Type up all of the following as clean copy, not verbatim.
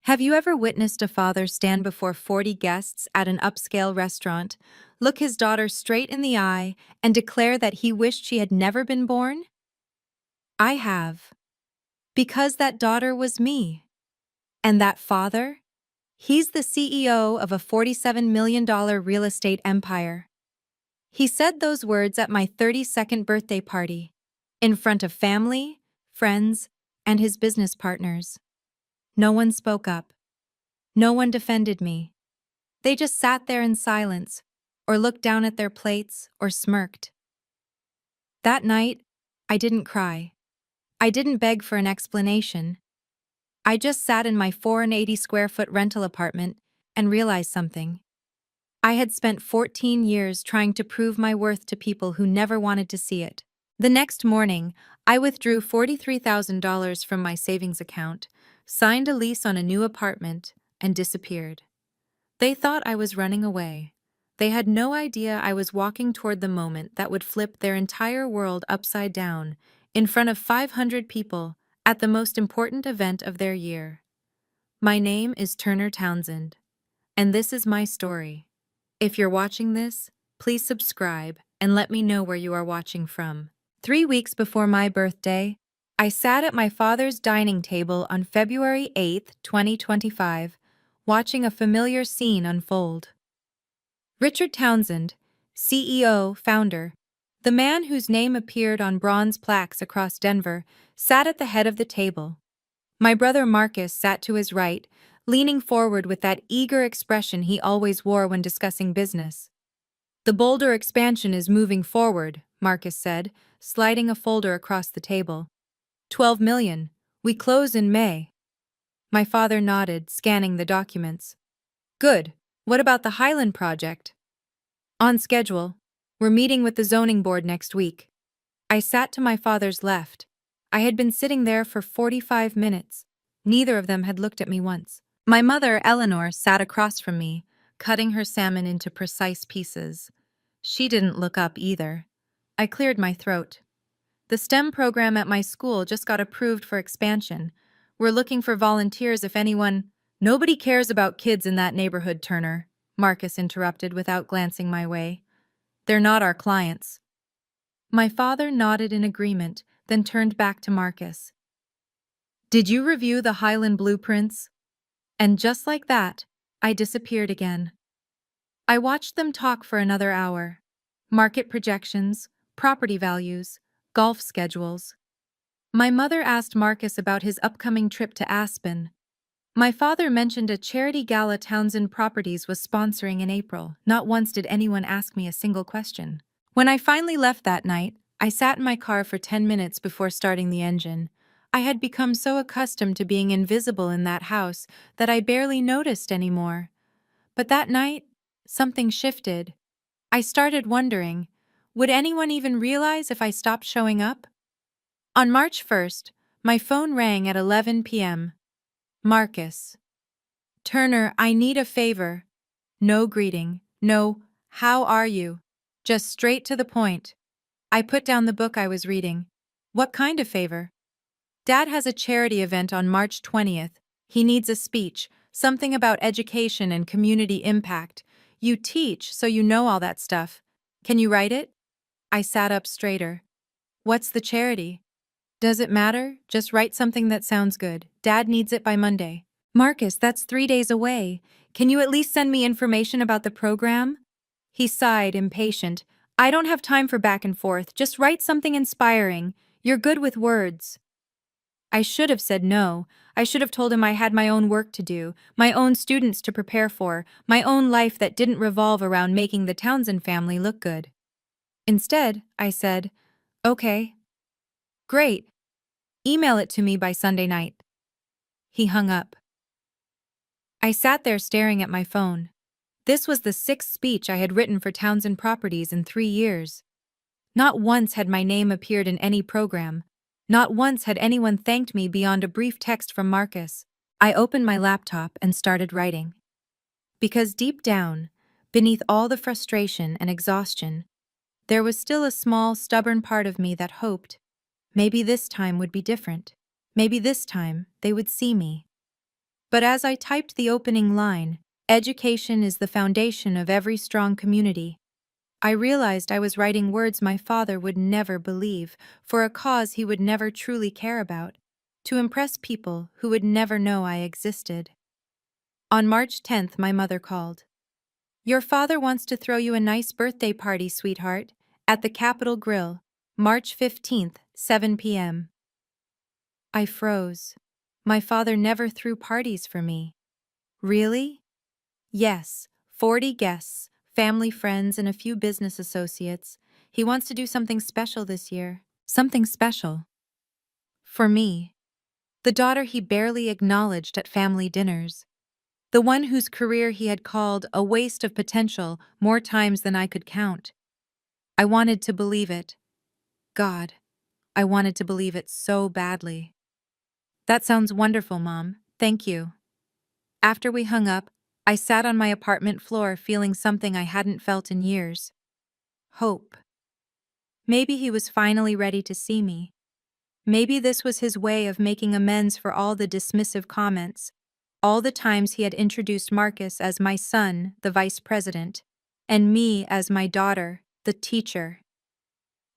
Have you ever witnessed a father stand before 40 guests at an upscale restaurant, look his daughter straight in the eye, and declare that he wished she had never been born? I have. Because that daughter was me. And that father? He's the CEO of a $47 million real estate empire. He said those words at my 32nd birthday party, in front of family, friends, and his business partners. No one spoke up. No one defended me. They just sat there in silence, or looked down at their plates, or smirked. That night, I didn't cry. I didn't beg for an explanation. I just sat in my 480 square foot rental apartment and realized something. I had spent 14 years trying to prove my worth to people who never wanted to see it. The next morning, I withdrew $43,000 from my savings account, signed a lease on a new apartment, and disappeared. They thought I was running away. They had no idea I was walking toward the moment that would flip their entire world upside down, in front of 500 people, at the most important event of their year. My name is Turner Townsend, and this is my story. If you're watching this, please subscribe and let me know where you are watching from. 3 weeks before my birthday, I sat at my father's dining table on February 8, 2025, watching a familiar scene unfold. Richard Townsend, CEO, founder, the man whose name appeared on bronze plaques across Denver, sat at the head of the table. My brother Marcus sat to his right, leaning forward with that eager expression he always wore when discussing business. "The Boulder expansion is moving forward," Marcus said, sliding a folder across the table. 12 million. We close in May. My father nodded, scanning the documents. "Good. What about the Highland project?" "On schedule. We're meeting with the zoning board next week." I sat to my father's left. I had been sitting there for 45 minutes. Neither of them had looked at me once. My mother, Eleanor, sat across from me, cutting her salmon into precise pieces. She didn't look up either. I cleared my throat. "The STEM program at my school just got approved for expansion. We're looking for volunteers if anyone—" "Nobody cares about kids in that neighborhood, Turner," Marcus interrupted without glancing my way. "They're not our clients." My father nodded in agreement, then turned back to Marcus. "Did you review the Highland blueprints?" And just like that, I disappeared again. I watched them talk for another hour. Market projections, property values, golf schedules. My mother asked Marcus about his upcoming trip to Aspen. My father mentioned a charity gala Townsend Properties was sponsoring in April. Not once did anyone ask me a single question. When I finally left that night, I sat in my car for 10 minutes before starting the engine. I had become so accustomed to being invisible in that house that I barely noticed anymore. But that night, something shifted. I started wondering, would anyone even realize if I stopped showing up? On March 1st, my phone rang at 11 p.m. Marcus. "Turner, I need a favor." No greeting, no, "How are you?" Just straight to the point. I put down the book I was reading. "What kind of favor?" "Dad has a charity event on March 20th. He needs a speech, something about education and community impact. You teach, so you know all that stuff. Can you write it?" I sat up straighter. "What's the charity?" "Does it matter? Just write something that sounds good. Dad needs it by Monday." "Marcus, that's 3 days away. Can you at least send me information about the program?" He sighed, impatient. "I don't have time for back and forth. Just write something inspiring. You're good with words." I should have said no. I should have told him I had my own work to do, my own students to prepare for, my own life that didn't revolve around making the Townsend family look good. Instead, I said, "Okay. Great. Email it to me by Sunday night." He hung up. I sat there staring at my phone. This was the 6th speech I had written for Townsend Properties in 3 years. Not once had my name appeared in any program. Not once had anyone thanked me beyond a brief text from Marcus. I opened my laptop and started writing. Because deep down, beneath all the frustration and exhaustion, there was still a small, stubborn part of me that hoped maybe this time would be different. Maybe this time they would see me. But as I typed the opening line, "Education is the foundation of every strong community," I realized I was writing words my father would never believe, for a cause he would never truly care about, to impress people who would never know I existed. On March 10th, my mother called. "Your father wants to throw you a nice birthday party, sweetheart, at the Capitol Grill, March 15th, 7 p.m. I froze. My father never threw parties for me. Really? Yes, 40 guests, family friends, and a few business associates. He wants to do something special this year. Something special. For me. The daughter he barely acknowledged at family dinners. The one whose career he had called a waste of potential more times than I could count. I wanted to believe it. God, I wanted to believe it so badly. "That sounds wonderful, Mom. Thank you." After we hung up, I sat on my apartment floor feeling something I hadn't felt in years. Hope. Maybe he was finally ready to see me. Maybe this was his way of making amends for all the dismissive comments, all the times he had introduced Marcus as my son, the vice president, and me as my daughter, the teacher.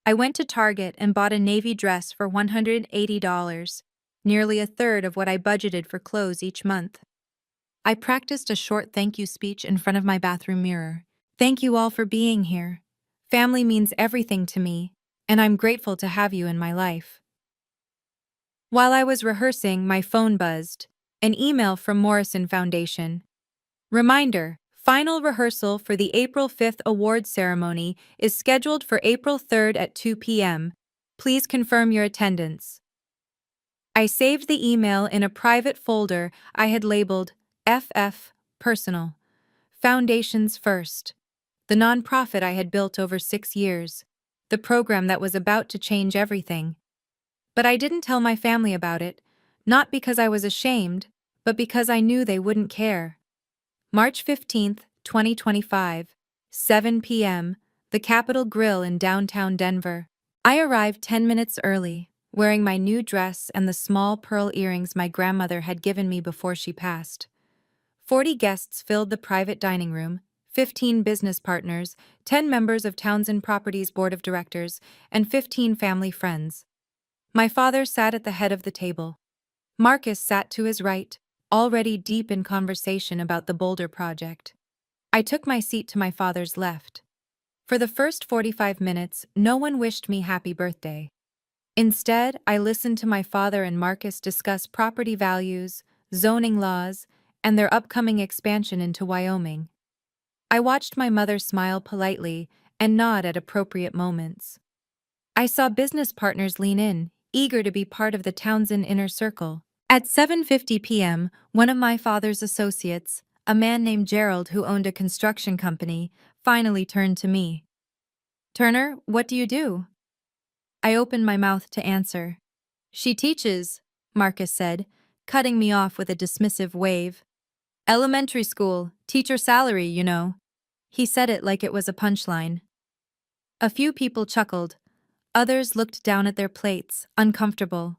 I went to Target and bought a navy dress for $180, nearly a third of what I budgeted for clothes each month. I practiced a short thank you speech in front of my bathroom mirror. "Thank you all for being here. Family means everything to me, and I'm grateful to have you in my life." While I was rehearsing, my phone buzzed. An email from Morrison Foundation. "Reminder: final rehearsal for the April 5th awards ceremony is scheduled for April 3rd at 2 p.m. Please confirm your attendance." I saved the email in a private folder I had labeled FF Personal. Foundations First. The nonprofit I had built over 6 years. The program that was about to change everything. But I didn't tell my family about it, not because I was ashamed, but because I knew they wouldn't care. March 15th, 2025, 7 p.m., the Capitol Grill in downtown Denver. I arrived 10 minutes early, wearing my new dress and the small pearl earrings my grandmother had given me before she passed. 40 guests filled the private dining room, 15 business partners, 10 members of Townsend Properties Board of Directors, and 15 family friends. My father sat at the head of the table. Marcus sat to his right, already deep in conversation about the Boulder project. I took my seat to my father's left. For the first 45 minutes, no one wished me happy birthday. Instead, I listened to my father and Marcus discuss property values, zoning laws, and their upcoming expansion into Wyoming. I watched my mother smile politely and nod at appropriate moments. I saw business partners lean in, eager to be part of the Townsend inner circle. At 7:50 p.m., one of my father's associates, a man named Gerald who owned a construction company, finally turned to me. "Turner, what do you do?" I opened my mouth to answer. "She teaches," Marcus said, cutting me off with a dismissive wave. "Elementary school, teacher salary, you know." He said it like it was a punchline. A few people chuckled. Others looked down at their plates, uncomfortable.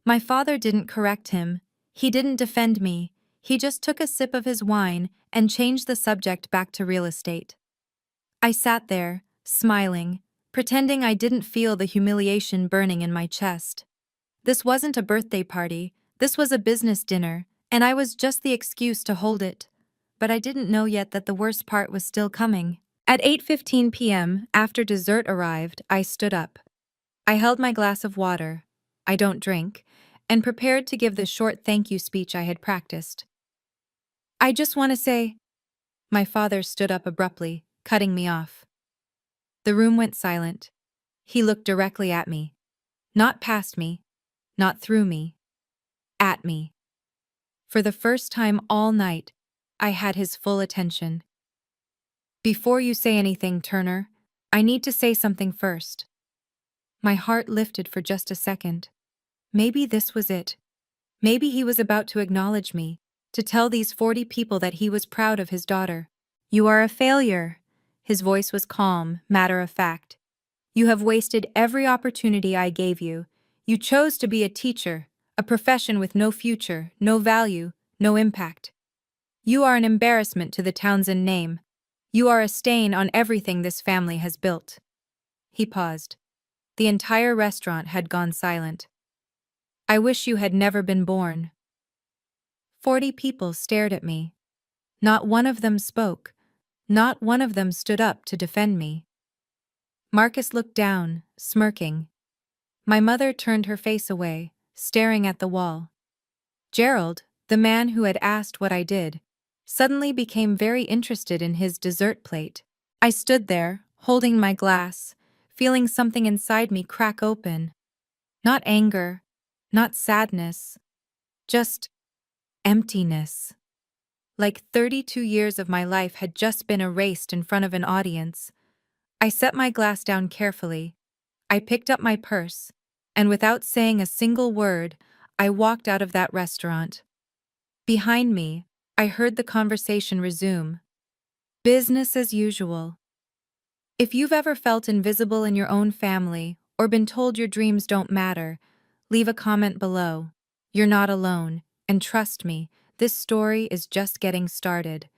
My father didn't correct him. He didn't defend me. He just took a sip of his wine and changed the subject back to real estate. I sat there, smiling, pretending I didn't feel the humiliation burning in my chest. This wasn't a birthday party, this was a business dinner, and I was just the excuse to hold it. But I didn't know yet that the worst part was still coming. At 8:15 p.m., after dessert arrived, I stood up. I held my glass of water, I don't drink, and prepared to give the short thank you speech I had practiced. "I just want to say—" My father stood up abruptly, cutting me off. The room went silent. He looked directly at me. Not past me, not through me. At me. For the first time all night, I had his full attention. "Before you say anything, Turner, I need to say something first." My heart lifted for just a second. Maybe this was it. Maybe he was about to acknowledge me, to tell these 40 people that he was proud of his daughter. "You are a failure." His voice was calm, matter of fact. "You have wasted every opportunity I gave you. You chose to be a teacher, a profession with no future, no value, no impact. You are an embarrassment to the Townsend name. You are a stain on everything this family has built." He paused. The entire restaurant had gone silent. "I wish you had never been born." 40 people stared at me. Not one of them spoke. Not one of them stood up to defend me. Marcus looked down, smirking. My mother turned her face away, staring at the wall. Gerald, the man who had asked what I did, suddenly became very interested in his dessert plate. I stood there, holding my glass, feeling something inside me crack open. Not anger, not sadness, just emptiness. Like 32 years of my life had just been erased in front of an audience. I set my glass down carefully. I picked up my purse, and without saying a single word, I walked out of that restaurant. Behind me, I heard the conversation resume. Business as usual. If you've ever felt invisible in your own family or been told your dreams don't matter, leave a comment below. You're not alone, and trust me, this story is just getting started.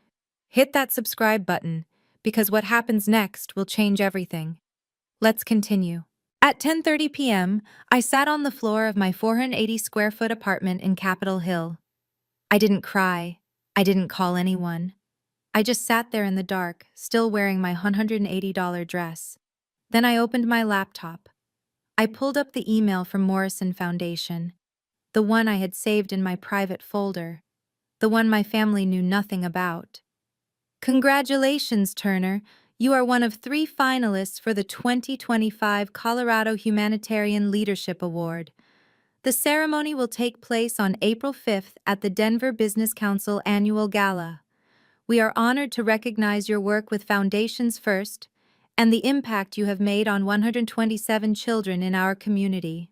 Hit that subscribe button, because what happens next will change everything. Let's continue. At 10:30 p.m., I sat on the floor of my 480-square-foot apartment in Capitol Hill. I didn't cry. I didn't call anyone. I just sat there in the dark, still wearing my $180 dress. Then I opened my laptop. I pulled up the email from Morrison Foundation, the one I had saved in my private folder, the one my family knew nothing about. Congratulations, Turner. You are one of 3 finalists for the 2025 Colorado Humanitarian Leadership Award. The ceremony will take place on April 5th at the Denver Business Council Annual Gala. We are honored to recognize your work with Foundations First and the impact you have made on 127 children in our community.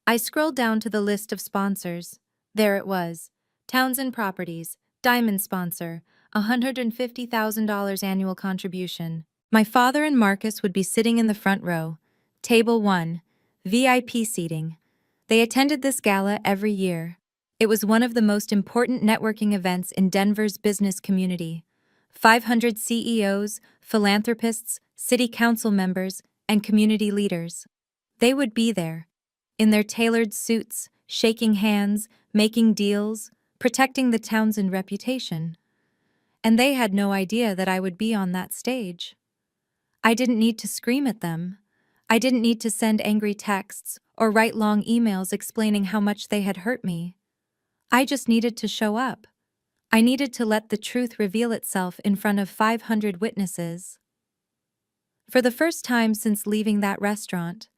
I scrolled down to the list of sponsors. There it was. Townsend Properties, Diamond Sponsor, $150,000 annual contribution. My father and Marcus would be sitting in the front row. Table 1, VIP seating. They attended this gala every year. It was one of the most important networking events in Denver's business community. 500 CEOs, philanthropists, city council members, and community leaders. They would be there, in their tailored suits, shaking hands, making deals, protecting the Townsend reputation. And they had no idea that I would be on that stage. I didn't need to scream at them. I didn't need to send angry texts or write long emails explaining how much they had hurt me. I just needed to show up. I needed to let the truth reveal itself in front of 500 witnesses. For the first time since leaving that restaurant,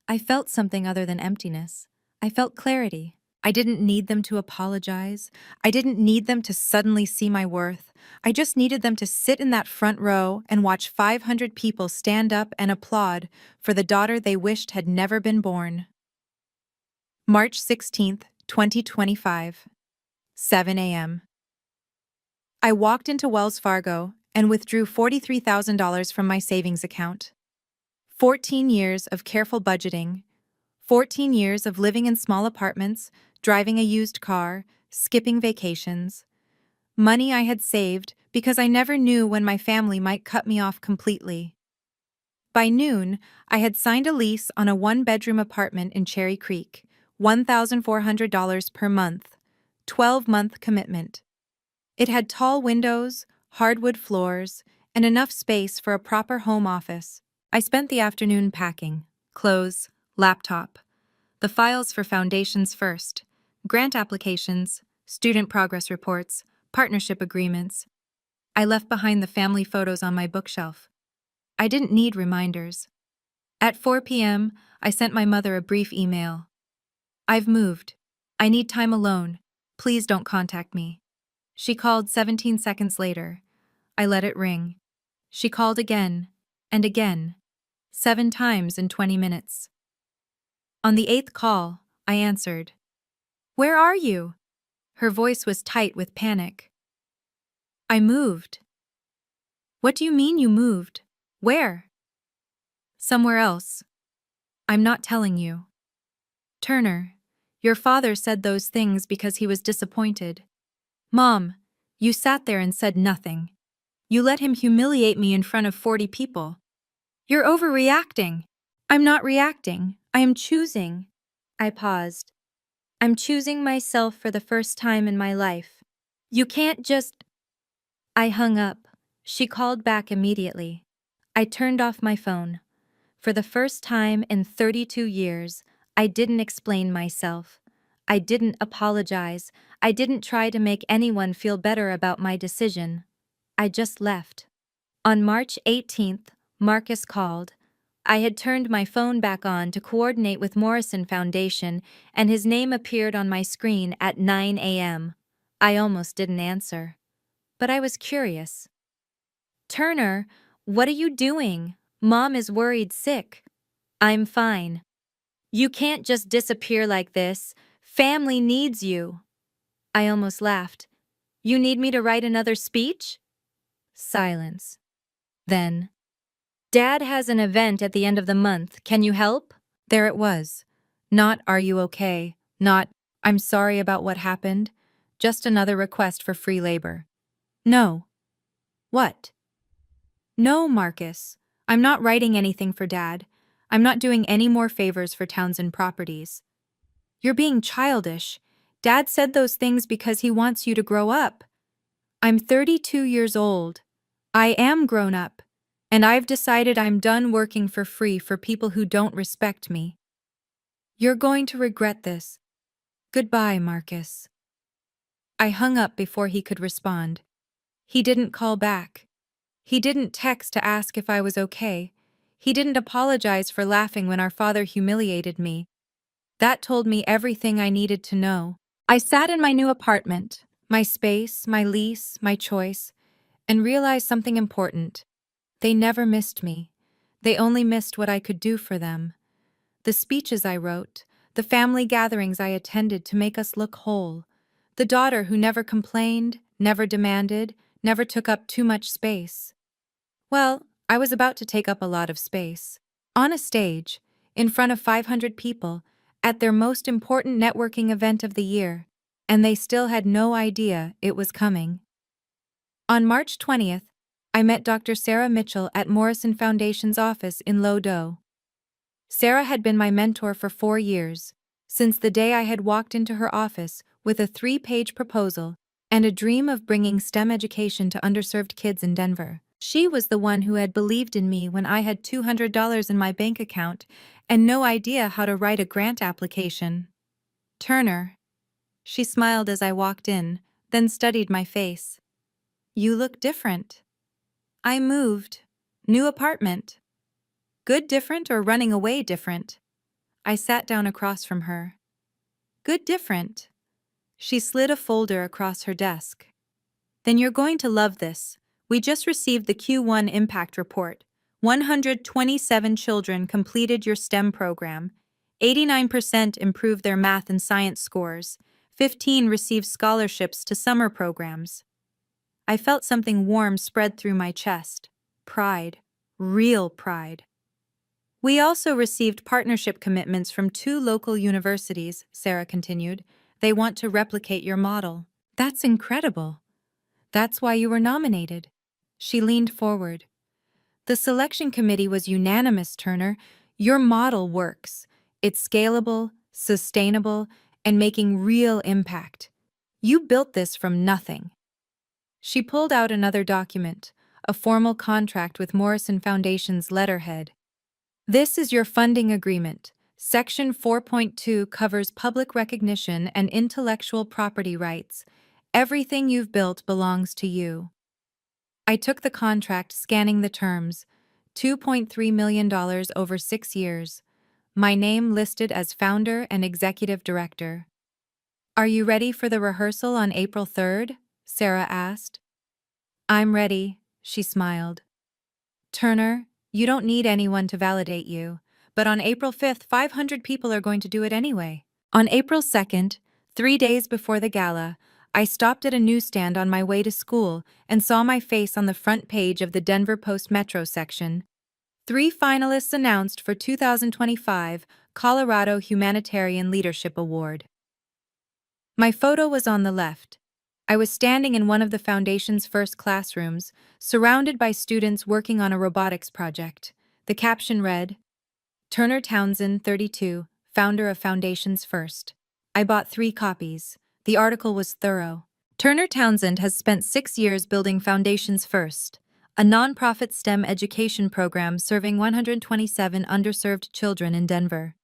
I felt something other than emptiness. I felt clarity. I didn't need them to apologize. I didn't need them to suddenly see my worth. I just needed them to sit in that front row and watch 500 people stand up and applaud for the daughter they wished had never been born. March 16th, 2025, 7 a.m. I walked into Wells Fargo and withdrew $43,000 from my savings account. 14 years of careful budgeting, 14 years of living in small apartments, driving a used car, skipping vacations. Money I had saved because I never knew when my family might cut me off completely. By noon, I had signed a lease on a 1-bedroom apartment in Cherry Creek, $1,400 per month, 12-month commitment. It had tall windows, hardwood floors, and enough space for a proper home office. I spent the afternoon packing, clothes, laptop, the files for Foundations First, grant applications, student progress reports, partnership agreements. I left behind the family photos on my bookshelf. I didn't need reminders. At 4 p.m., I sent my mother a brief email. I've moved. I need time alone. Please don't contact me. She called 17 seconds later. I let it ring. She called again, and again, 7 times in 20 minutes. On the 8th call, I answered. Where are you? Her voice was tight with panic. I moved. What do you mean you moved? Where? Somewhere else. I'm not telling you. Turner, your father said those things because he was disappointed. Mom, you sat there and said nothing. You let him humiliate me in front of 40 people. You're overreacting. I'm not reacting. I am choosing. I paused. I'm choosing myself for the first time in my life. You can't just. I hung up. She called back immediately. I turned off my phone. For the first time in 32 years, I didn't explain myself. I didn't apologize. I didn't try to make anyone feel better about my decision. I just left. On March 18th, Marcus called. I had turned my phone back on to coordinate with Morrison Foundation, and his name appeared on my screen at 9 a.m. I almost didn't answer. But I was curious. Turner, what are you doing? Mom is worried sick. I'm fine. You can't just disappear like this. Family needs you. I almost laughed. You need me to write another speech? Silence. Then, Dad has an event at the end of the month. Can you help? There it was. Not "Are you okay?" Not "I'm sorry about what happened." Just another request for free labor. No. What? No, Marcus. I'm not writing anything for Dad. I'm not doing any more favors for Townsend Properties. You're being childish. Dad said those things because he wants you to grow up. I'm 32 years old. I am grown up. And I've decided I'm done working for free for people who don't respect me. You're going to regret this. Goodbye, Marcus. I hung up before he could respond. He didn't call back. He didn't text to ask if I was okay. He didn't apologize for laughing when our father humiliated me. That told me everything I needed to know. I sat in my new apartment, my space, my lease, my choice, and realized something important. They never missed me. They only missed what I could do for them. The speeches I wrote, the family gatherings I attended to make us look whole. The daughter who never complained, never demanded, never took up too much space. Well, I was about to take up a lot of space. On a stage, in front of 500 people, at their most important networking event of the year, and they still had no idea it was coming. On March 20th, I met Dr. Sarah Mitchell at Morrison Foundation's office in Lodo. Sarah had been my mentor for 4 years, since the day I had walked into her office with a 3-page proposal and a dream of bringing STEM education to underserved kids in Denver. She was the one who had believed in me when I had $200 in my bank account and no idea how to write a grant application. Turner. She smiled as I walked in, then studied my face. You look different. I moved. New apartment. Good different or running away different? I sat down across from her. Good different. She slid a folder across her desk. Then you're going to love this. We just received the Q1 impact report. 127 children completed your STEM program. 89% improved their math and science scores. 15 received scholarships to summer programs. I felt something warm spread through my chest. Pride. Real pride. We also received partnership commitments from 2 local universities, Sarah continued. They want to replicate your model. That's incredible. That's why you were nominated. She leaned forward. The selection committee was unanimous, Turner. Your model works. It's scalable, sustainable, and making real impact. You built this from nothing. She pulled out another document, a formal contract with Morrison Foundation's letterhead. This is your funding agreement. Section 4.2 covers public recognition and intellectual property rights. Everything you've built belongs to you. I took the contract, scanning the terms. $2.3 million over 6 years. My name listed as founder and executive director. Are you ready for the rehearsal on April 3rd? Sarah asked. I'm ready, she smiled. Turner, you don't need anyone to validate you, but on April 5th, 500 people are going to do it anyway. On April 2nd, 3 days before the gala, I stopped at a newsstand on my way to school and saw my face on the front page of the Denver Post Metro section. 3 finalists announced for 2025 Colorado Humanitarian Leadership Award. My photo was on the left. I was standing in one of the foundation's first classrooms, surrounded by students working on a robotics project. The caption read, Turner Townsend, 32, founder of Foundation's First. I bought 3 copies. The article was thorough. Turner Townsend has spent 6 years building Foundation's First, a nonprofit STEM education program serving 127 underserved children in Denver.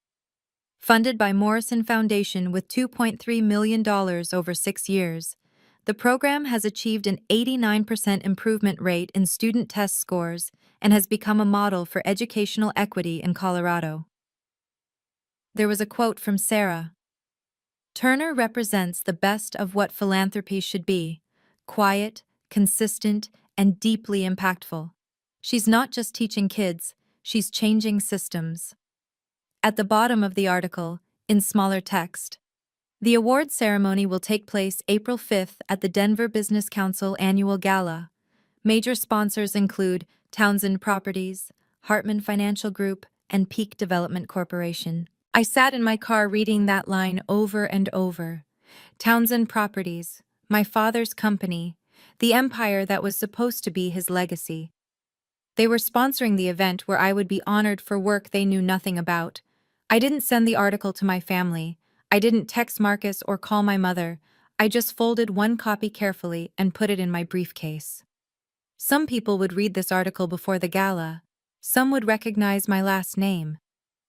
Funded by Morrison Foundation with $2.3 million over 6 years, the program has achieved an 89% improvement rate in student test scores and has become a model for educational equity in Colorado. There was a quote from Sarah. Turner represents the best of what philanthropy should be: quiet, consistent, and deeply impactful. She's not just teaching kids, she's changing systems. At the bottom of the article, in smaller text, the award ceremony will take place April 5th at the Denver Business Council Annual Gala. Major sponsors include Townsend Properties, Hartman Financial Group, and Peak Development Corporation. I sat in my car reading that line over and over. Townsend Properties, my father's company, the empire that was supposed to be his legacy. They were sponsoring the event where I would be honored for work they knew nothing about. I didn't send the article to my family. I didn't text Marcus or call my mother. I just folded one copy carefully and put it in my briefcase. Some people would read this article before the gala. Some would recognize my last name.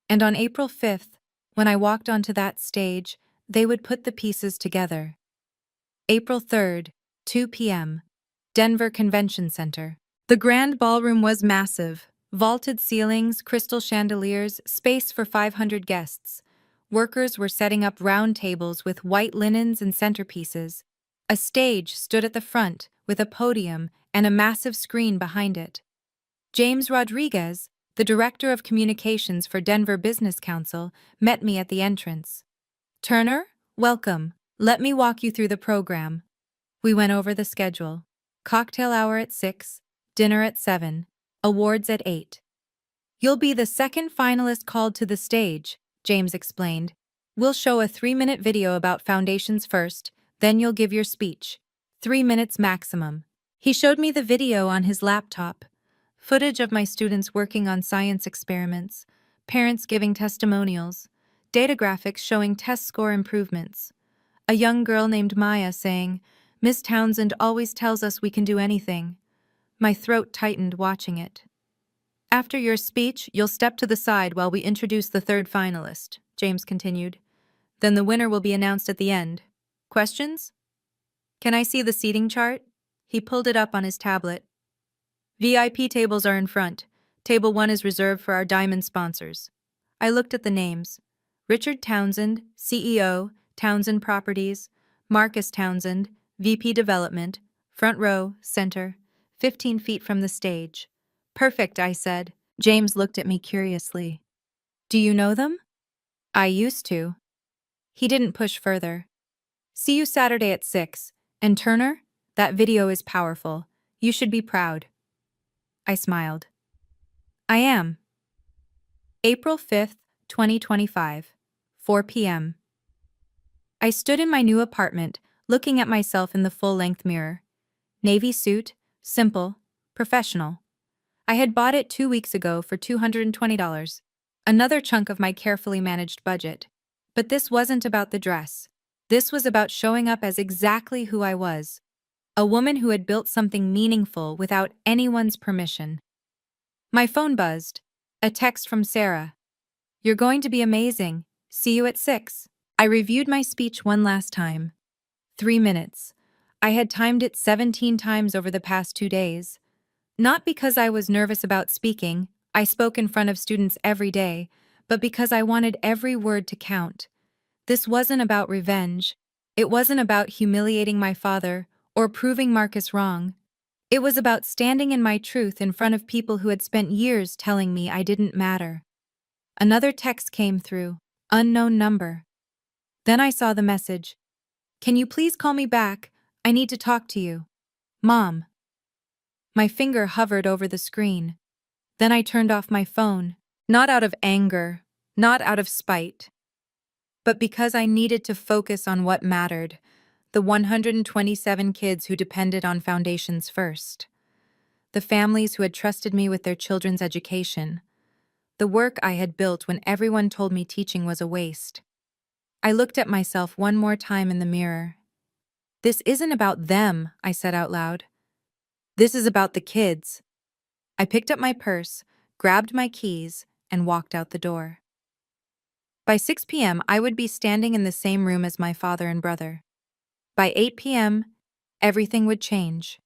And on April 5th, when I walked onto that stage, they would put the pieces together. April 3rd, 2 p.m., Denver Convention Center. The grand ballroom was massive. Vaulted ceilings, crystal chandeliers, space for 500 guests. Workers were setting up round tables with white linens and centerpieces. A stage stood at the front, with a podium and a massive screen behind it. James Rodriguez, the Director of Communications for Denver Business Council, met me at the entrance. Turner, welcome. Let me walk you through the program. We went over the schedule. Cocktail hour at 6, dinner at 7, awards at 8. You'll be the second finalist called to the stage, James explained. We'll show a 3-minute video about Foundations first, then you'll give your speech. 3 minutes maximum. He showed me the video on his laptop. Footage of my students working on science experiments, parents giving testimonials, data graphics showing test score improvements. A young girl named Maya saying, Miss Townsend always tells us we can do anything. My throat tightened watching it. After your speech, you'll step to the side while we introduce the third finalist, James continued. Then the winner will be announced at the end. Questions? Can I see the seating chart? He pulled it up on his tablet. VIP tables are in front. Table 1 is reserved for our diamond sponsors. I looked at the names. Richard Townsend, CEO, Townsend Properties. Marcus Townsend, VP Development. Front row, center, 15 feet from the stage. Perfect, I said. James looked at me curiously. Do you know them? I used to. He didn't push further. See you Saturday at 6. And Turner, that video is powerful. You should be proud. I smiled. I am. April 5th, 2025, 4 p.m. I stood in my new apartment, looking at myself in the full-length mirror. Navy suit, simple, professional. I had bought it 2 weeks ago for $220, another chunk of my carefully managed budget. But this wasn't about the dress. This was about showing up as exactly who I was. A woman who had built something meaningful without anyone's permission. My phone buzzed. A text from Sarah. You're going to be amazing. See you at 6. I reviewed my speech one last time. 3 minutes. I had timed it 17 times over the past 2 days. Not because I was nervous about speaking, I spoke in front of students every day, but because I wanted every word to count. This wasn't about revenge. It wasn't about humiliating my father or proving Marcus wrong. It was about standing in my truth in front of people who had spent years telling me I didn't matter. Another text came through, unknown number. Then I saw the message. Can you please call me back? I need to talk to you. Mom. My finger hovered over the screen. Then I turned off my phone, not out of anger, not out of spite, but because I needed to focus on what mattered. The 127 kids who depended on foundations first. The families who had trusted me with their children's education. The work I had built when everyone told me teaching was a waste. I looked at myself one more time in the mirror. This isn't about them, I said out loud. This is about the kids. I picked up my purse, grabbed my keys, and walked out the door. By 6 p.m., I would be standing in the same room as my father and brother. By 8 p.m., everything would change.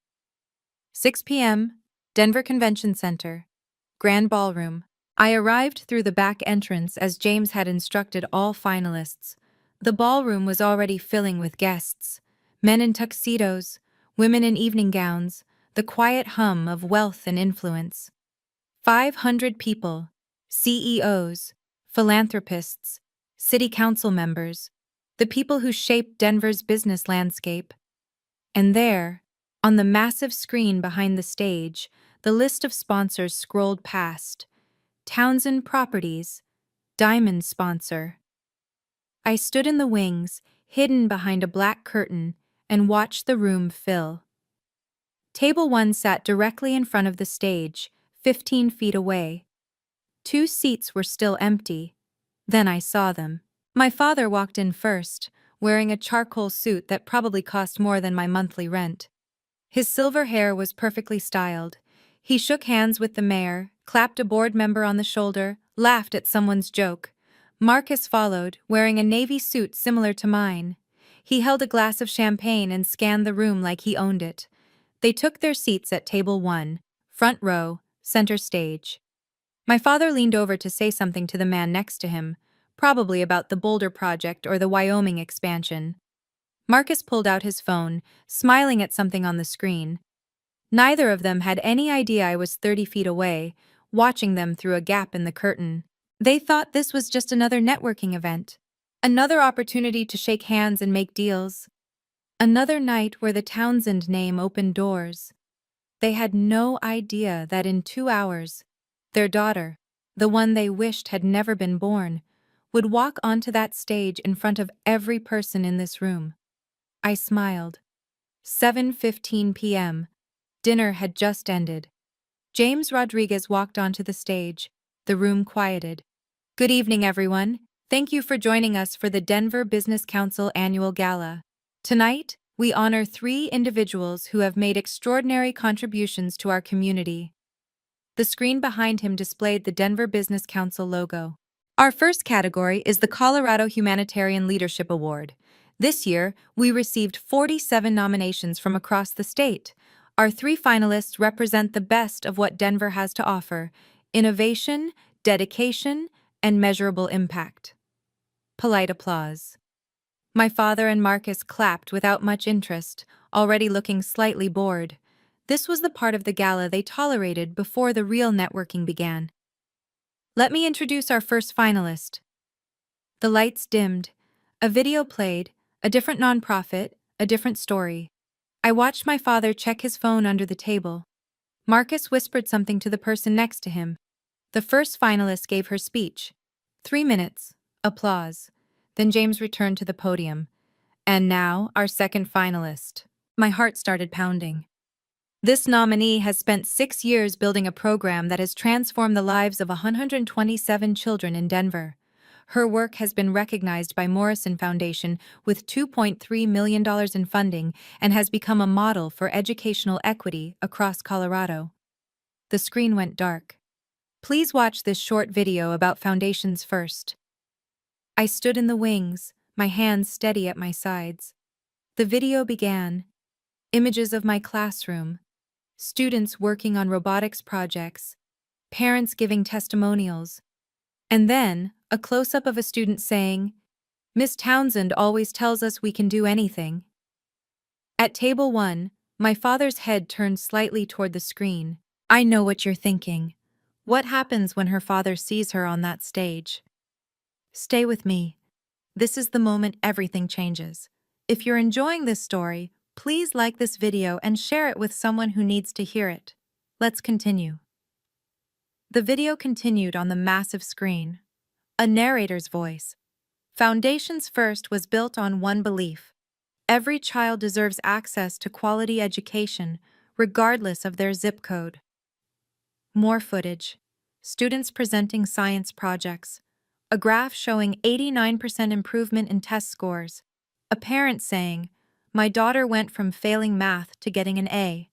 6 p.m., Denver Convention Center, Grand Ballroom. I arrived through the back entrance as James had instructed all finalists. The ballroom was already filling with guests. Men in tuxedos, women in evening gowns, the quiet hum of wealth and influence. 500 people, CEOs, philanthropists, city council members, the people who shaped Denver's business landscape. And there, on the massive screen behind the stage, the list of sponsors scrolled past. Townsend Properties, Diamond sponsor. I stood in the wings, hidden behind a black curtain, and watched the room fill. Table 1 sat directly in front of the stage, 15 feet away. 2 seats were still empty. Then I saw them. My father walked in first, wearing a charcoal suit that probably cost more than my monthly rent. His silver hair was perfectly styled. He shook hands with the mayor, clapped a board member on the shoulder, laughed at someone's joke. Marcus followed, wearing a navy suit similar to mine. He held a glass of champagne and scanned the room like he owned it. They took their seats at table 1, front row, center stage. My father leaned over to say something to the man next to him, probably about the Boulder Project or the Wyoming expansion. Marcus pulled out his phone, smiling at something on the screen. Neither of them had any idea I was 30 feet away, watching them through a gap in the curtain. They thought this was just another networking event. Another opportunity to shake hands and make deals. Another night where the Townsend name opened doors. They had no idea that in 2 hours, their daughter, the one they wished had never been born, would walk onto that stage in front of every person in this room. I smiled. 7:15 p.m. Dinner had just ended. James Rodriguez walked onto the stage. The room quieted. Good evening, everyone. Thank you for joining us for the Denver Business Council Annual Gala. Tonight, we honor 3 individuals who have made extraordinary contributions to our community. The screen behind him displayed the Denver Business Council logo. Our first category is the Colorado Humanitarian Leadership Award. This year, we received 47 nominations from across the state. Our 3 finalists represent the best of what Denver has to offer: innovation, dedication, and measurable impact. Polite applause. My father and Marcus clapped without much interest, already looking slightly bored. This was the part of the gala they tolerated before the real networking began. Let me introduce our first finalist. The lights dimmed. A video played, a different nonprofit, a different story. I watched my father check his phone under the table. Marcus whispered something to the person next to him. The first finalist gave her speech. 3 minutes. Applause. Then James returned to the podium. And now, our second finalist. My heart started pounding. This nominee has spent 6 years building a program that has transformed the lives of 127 children in Denver. Her work has been recognized by Morrison Foundation with $2.3 million in funding and has become a model for educational equity across Colorado. The screen went dark. Please watch this short video about Foundations first. I stood in the wings, my hands steady at my sides. The video began. Images of my classroom, students working on robotics projects, parents giving testimonials, and then a close-up of a student saying, "Miss Townsend always tells us we can do anything." At table 1, my father's head turned slightly toward the screen. I know what you're thinking. What happens when her father sees her on that stage? Stay with me. This is the moment everything changes. If you're enjoying this story, please like this video and share it with someone who needs to hear it. Let's continue. The video continued on the massive screen. A narrator's voice. Foundations First was built on one belief. Every child deserves access to quality education, regardless of their zip code. More footage. Students presenting science projects. A graph showing 89% improvement in test scores. A parent saying, "My daughter went from failing math to getting an A.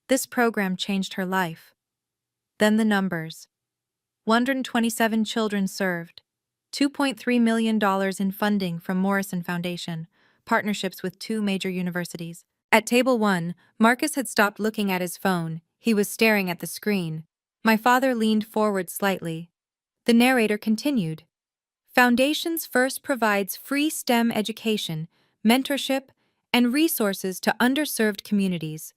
This program changed her life." Then the numbers. 127 children served. $2.3 million in funding from Morrison Foundation, partnerships with 2 major universities. At table 1, Marcus had stopped looking at his phone. He was staring at the screen. My father leaned forward slightly. The narrator continued. Foundations First provides free STEM education, mentorship, and resources to underserved communities.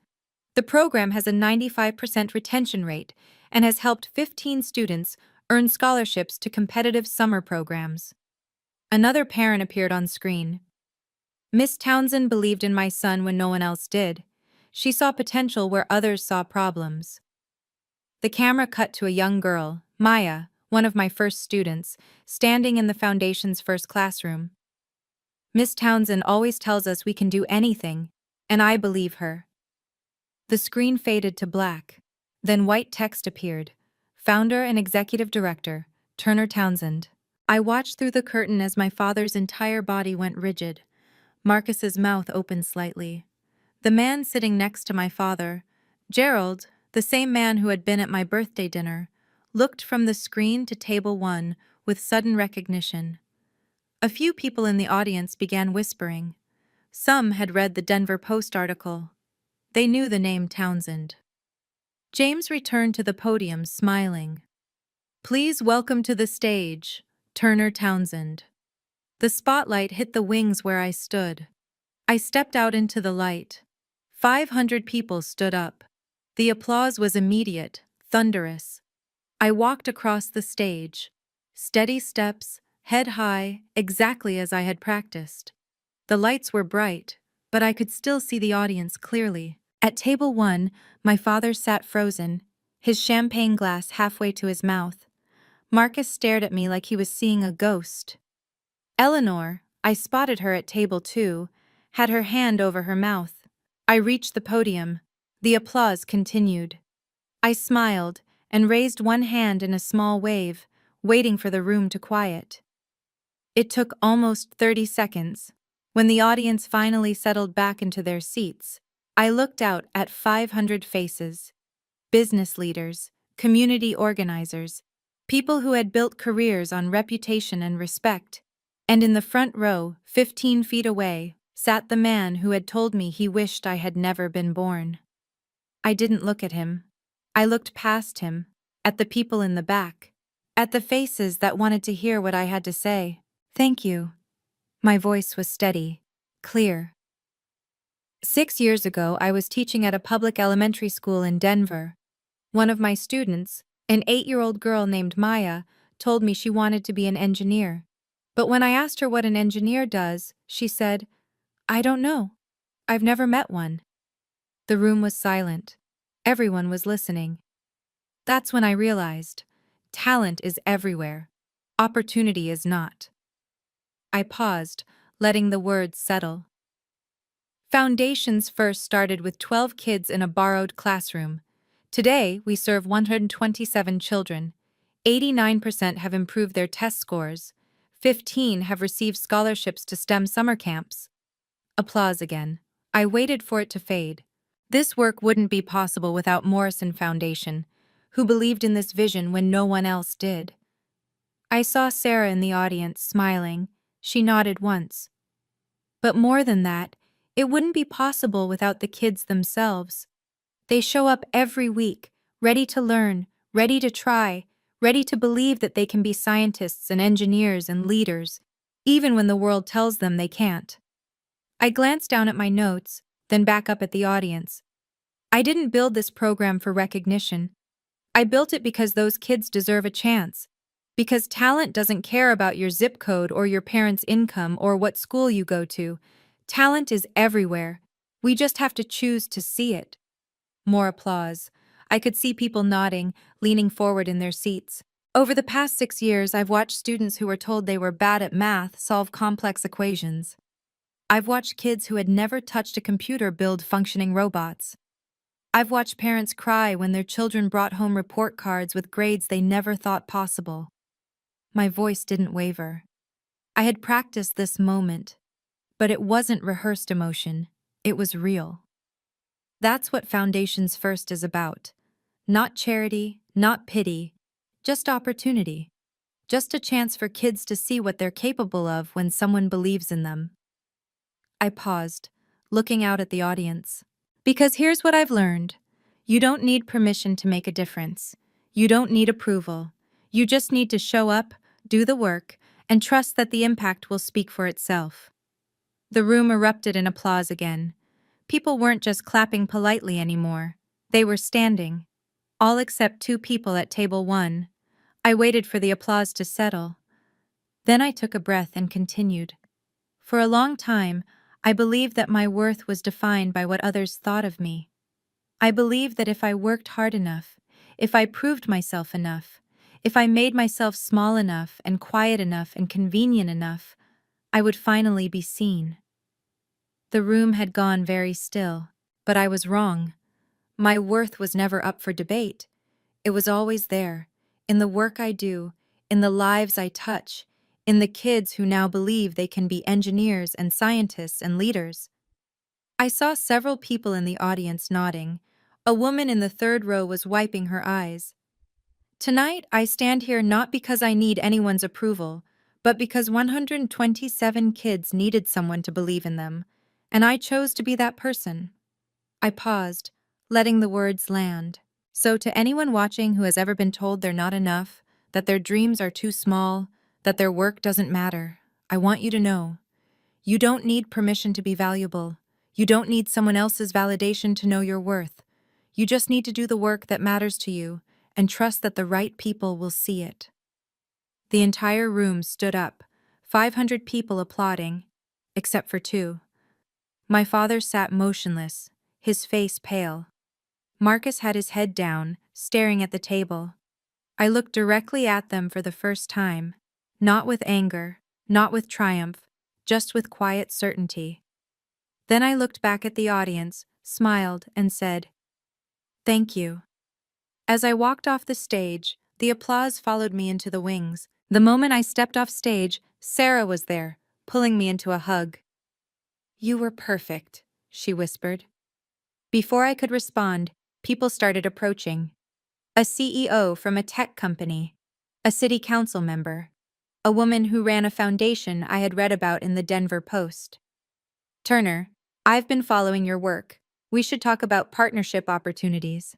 The program has a 95% retention rate and has helped 15 students earn scholarships to competitive summer programs. Another parent appeared on screen. Miss Townsend believed in my son when no one else did. She saw potential where others saw problems. The camera cut to a young girl, Maya, one of my first students, standing in the Foundation's first classroom. Miss Townsend always tells us we can do anything, and I believe her. The screen faded to black. Then white text appeared. Founder and Executive Director, Turner Townsend. I watched through the curtain as my father's entire body went rigid. Marcus's mouth opened slightly. The man sitting next to my father, Gerald, the same man who had been at my birthday dinner, looked from the screen to table 1 with sudden recognition. A few people in the audience began whispering. Some had read the Denver Post article. They knew the name Townsend. James returned to the podium smiling. "Please welcome to the stage, Turner Townsend." The spotlight hit the wings where I stood. I stepped out into the light. 500 people stood up. The applause was immediate, thunderous. I walked across the stage. Steady steps, head high, exactly as I had practiced. The lights were bright, but I could still see the audience clearly. At table 1, my father sat frozen, his champagne glass halfway to his mouth. Marcus stared at me like he was seeing a ghost. Eleanor, I spotted her at table 2, had her hand over her mouth. I reached the podium. The applause continued. I smiled and raised one hand in a small wave, waiting for the room to quiet. It took almost 30 seconds. When the audience finally settled back into their seats, I looked out at 500 faces. Business leaders, community organizers, people who had built careers on reputation and respect. And in the front row, 15 feet away, sat the man who had told me he wished I had never been born. I didn't look at him. I looked past him, at the people in the back, at the faces that wanted to hear what I had to say. "Thank you." My voice was steady, clear. 6 years ago, I was teaching at a public elementary school in Denver. One of my students, an 8-year-old girl named Maya, told me she wanted to be an engineer. But when I asked her what an engineer does, she said, "I don't know. I've never met one." The room was silent. Everyone was listening. That's when I realized, talent is everywhere. Opportunity is not. I paused, letting the words settle. Foundations First started with 12 kids in a borrowed classroom. Today, we serve 127 children. 89% have improved their test scores. 15 have received scholarships to STEM summer camps. Applause again. I waited for it to fade. This work wouldn't be possible without Morrison Foundation, who believed in this vision when no one else did. I saw Sarah in the audience smiling. She nodded once. But more than that, it wouldn't be possible without the kids themselves. They show up every week, ready to learn, ready to try, ready to believe that they can be scientists and engineers and leaders, even when the world tells them they can't. I glanced down at my notes, then back up at the audience. I didn't build this program for recognition. I built it because those kids deserve a chance. Because talent doesn't care about your zip code or your parents' income or what school you go to. Talent is everywhere. We just have to choose to see it. More applause. I could see people nodding, leaning forward in their seats. Over the past 6 years, I've watched students who were told they were bad at math solve complex equations. I've watched kids who had never touched a computer build functioning robots. I've watched parents cry when their children brought home report cards with grades they never thought possible. My voice didn't waver. I had practiced this moment, but it wasn't rehearsed emotion, it was real. That's what Foundations First is about. Not charity, not pity, just opportunity. Just a chance for kids to see what they're capable of when someone believes in them. I paused, looking out at the audience. Because here's what I've learned. You don't need permission to make a difference. You don't need approval. You just need to show up, do the work, and trust that the impact will speak for itself. The room erupted in applause again. People weren't just clapping politely anymore. They were standing. All except 2 people at table 1. I waited for the applause to settle. Then I took a breath and continued. For a long time, I believed that my worth was defined by what others thought of me. I believed that if I worked hard enough, if I proved myself enough, if I made myself small enough and quiet enough and convenient enough, I would finally be seen. The room had gone very still, but I was wrong. My worth was never up for debate. It was always there, in the work I do, in the lives I touch, in the kids who now believe they can be engineers and scientists and leaders. I saw several people in the audience nodding. A woman in the 3rd row was wiping her eyes. Tonight, I stand here not because I need anyone's approval, but because 127 kids needed someone to believe in them, and I chose to be that person. I paused, letting the words land. So to anyone watching who has ever been told they're not enough, that their dreams are too small, that their work doesn't matter, I want you to know. You don't need permission to be valuable. You don't need someone else's validation to know your worth. You just need to do the work that matters to you and trust that the right people will see it. The entire room stood up, 500 people applauding, except for 2. My father sat motionless, his face pale. Marcus had his head down, staring at the table. I looked directly at them for the first time, not with anger, not with triumph, just with quiet certainty. Then I looked back at the audience, smiled, and said, "Thank you." As I walked off the stage, the applause followed me into the wings. The moment I stepped off stage, Sarah was there, pulling me into a hug. "You were perfect," she whispered. Before I could respond, people started approaching. A CEO from a tech company, a city council member, a woman who ran a foundation I had read about in the Denver Post. "Turner, I've been following your work. We should talk about partnership opportunities.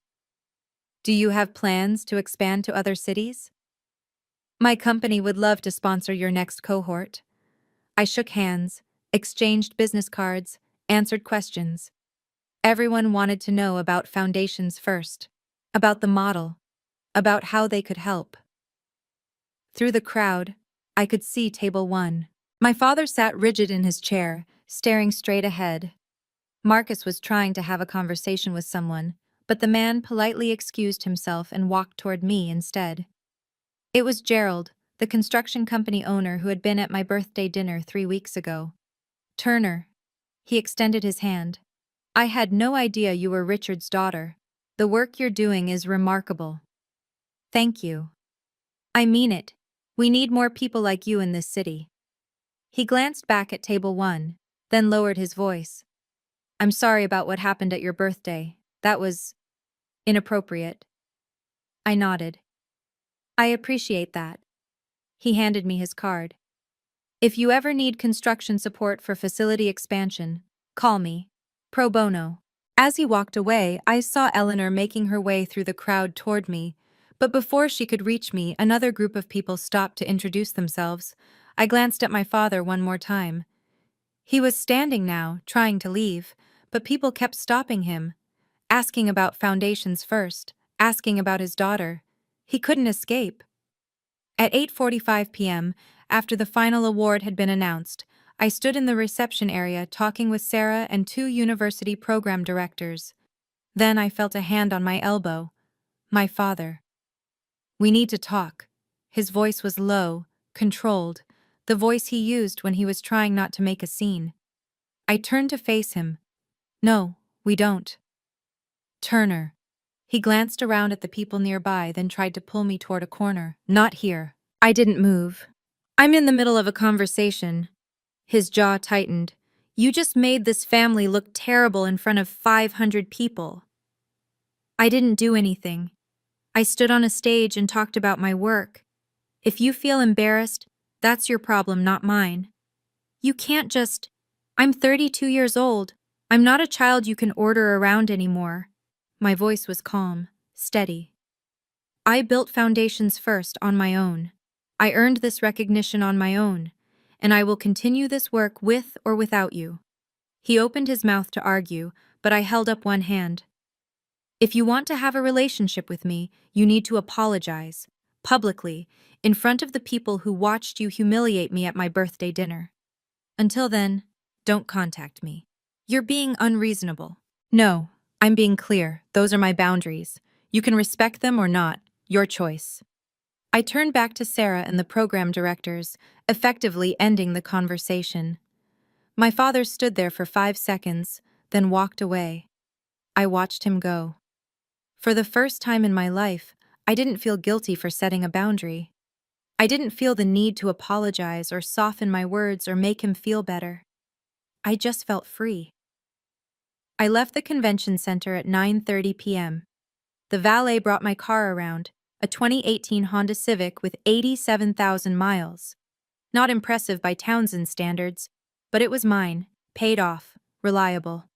Do you have plans to expand to other cities? My company would love to sponsor your next cohort." I shook hands, exchanged business cards, answered questions. Everyone wanted to know about Foundations First, about the model, about how they could help. Through the crowd, I could see table 1. My father sat rigid in his chair, staring straight ahead. Marcus was trying to have a conversation with someone, but the man politely excused himself and walked toward me instead. It was Gerald, the construction company owner who had been at my birthday dinner 3 weeks ago. "Turner." He extended his hand. "I had no idea you were Richard's daughter. The work you're doing is remarkable." "Thank you. I mean it. We need more people like you in this city." He glanced back at table 1, then lowered his voice. "I'm sorry about what happened at your birthday. That was inappropriate." I nodded. "I appreciate that." He handed me his card. "If you ever need construction support for facility expansion, call me. Pro bono." As he walked away, I saw Eleanor making her way through the crowd toward me, but before she could reach me, another group of people stopped to introduce themselves. I glanced at my father one more time. He was standing now, trying to leave, but people kept stopping him, asking about Foundations First, asking about his daughter. He couldn't escape. At 8:45 p.m., after the final award had been announced, I stood in the reception area talking with Sarah and 2 university program directors. Then I felt a hand on my elbow. My father. "We need to talk." His voice was low, controlled, the voice he used when he was trying not to make a scene. I turned to face him. No, we don't. Turner. He glanced around at the people nearby, then tried to pull me toward a corner. Not here. I didn't move. I'm in the middle of a conversation. His jaw tightened. You just made this family look terrible in front of 500 people. I didn't do anything. I stood on a stage and talked about my work. If you feel embarrassed, that's your problem, not mine. You can't just... I'm 32 years old. I'm not a child you can order around anymore. My voice was calm, steady. I built foundations first on my own. I earned this recognition on my own, and I will continue this work with or without you. He opened his mouth to argue, but I held up one hand. If you want to have a relationship with me, you need to apologize, publicly, in front of the people who watched you humiliate me at my birthday dinner. Until then, don't contact me. You're being unreasonable. No, I'm being clear. Those are my boundaries. You can respect them or not. Your choice. I turned back to Sarah and the program directors, effectively ending the conversation. My father stood there for 5 seconds, then walked away. I watched him go. For the first time in my life, I didn't feel guilty for setting a boundary. I didn't feel the need to apologize or soften my words or make him feel better. I just felt free. I left the convention center at 9:30 p.m. The valet brought my car around, a 2018 Honda Civic with 87,000 miles. Not impressive by Townsend standards, but it was mine, paid off, reliable.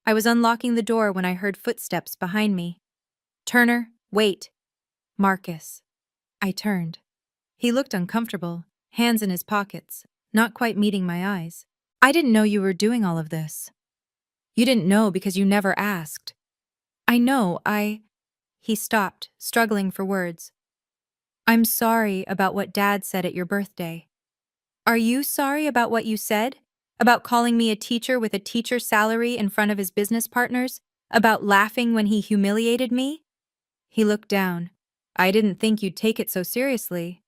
I was unlocking the door when I heard footsteps behind me. Turner, wait. Marcus. I turned. He looked uncomfortable, hands in his pockets, not quite meeting my eyes. I didn't know you were doing all of this. You didn't know because you never asked. I know, He stopped, struggling for words. I'm sorry about what Dad said at your birthday. Are you sorry about what you said? About calling me a teacher with a teacher's salary in front of his business partners? About laughing when he humiliated me? He looked down. I didn't think you'd take it so seriously.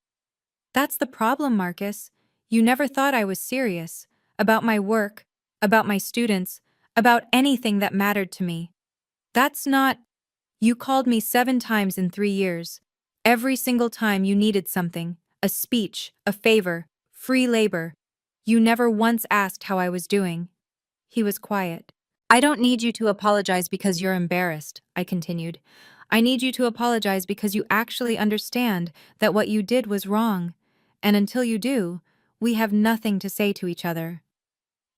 That's the problem, Marcus. You never thought I was serious. About my work, about my students, about anything that mattered to me. That's not... You called me 7 times in 3 years. Every single time you needed something, a speech, a favor, free labor. You never once asked how I was doing. He was quiet. I don't need you to apologize because you're embarrassed, I continued. I need you to apologize because you actually understand that what you did was wrong. And until you do, we have nothing to say to each other.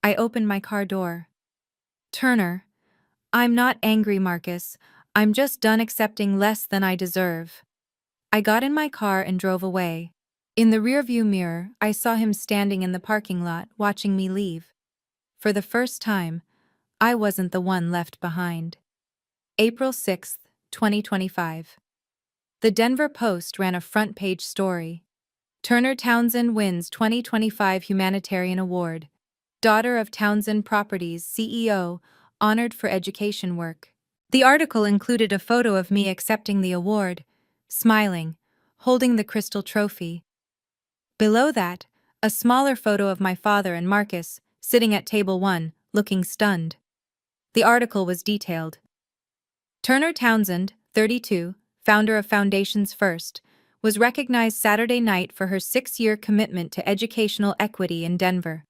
I opened my car door. Turner, I'm not angry, Marcus. I'm just done accepting less than I deserve. I got in my car and drove away. In the rearview mirror, I saw him standing in the parking lot, watching me leave. For the first time, I wasn't the one left behind. April 6th, 2025. The Denver Post ran a front-page story. Turner Townsend wins 2025 Humanitarian Award. Daughter of Townsend Properties CEO, honored for education work. The article included a photo of me accepting the award, smiling, holding the crystal trophy. Below that, a smaller photo of my father and Marcus, sitting at table 1, looking stunned. The article was detailed. Turner Townsend, 32, founder of Foundations First, was recognized Saturday night for her 6-year commitment to educational equity in Denver.